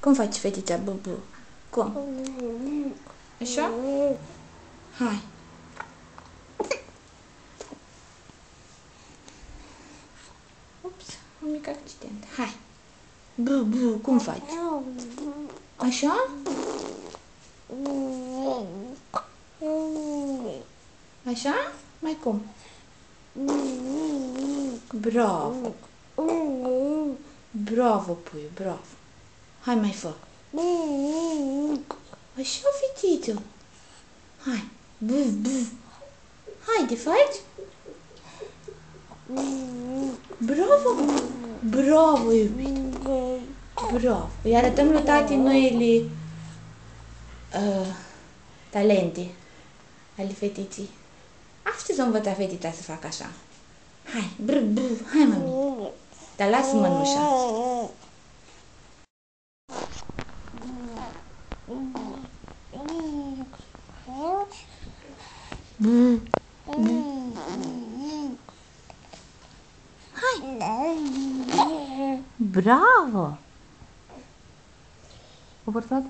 Cum faci, fetița, bu-bu? Cum? Așa? Hai. Ups, un mic accident. Hai. Bu-bu, cum faci? Așa? Așa? Mai cum? Bravo! Bravo, puiu, bravo! Hai, mai fă! Așa, fetiță! Hai! Buf, buf! Haide, faci! Bravo! Bravo, iubit! Bravo! Îi arătăm lui tati noile talente ale fetiții. Astăzi o învăța fetița să facă așa. Hai, brr, brr, hai, mami! Dar lasă mănușa. Hai! Bravo! O portat?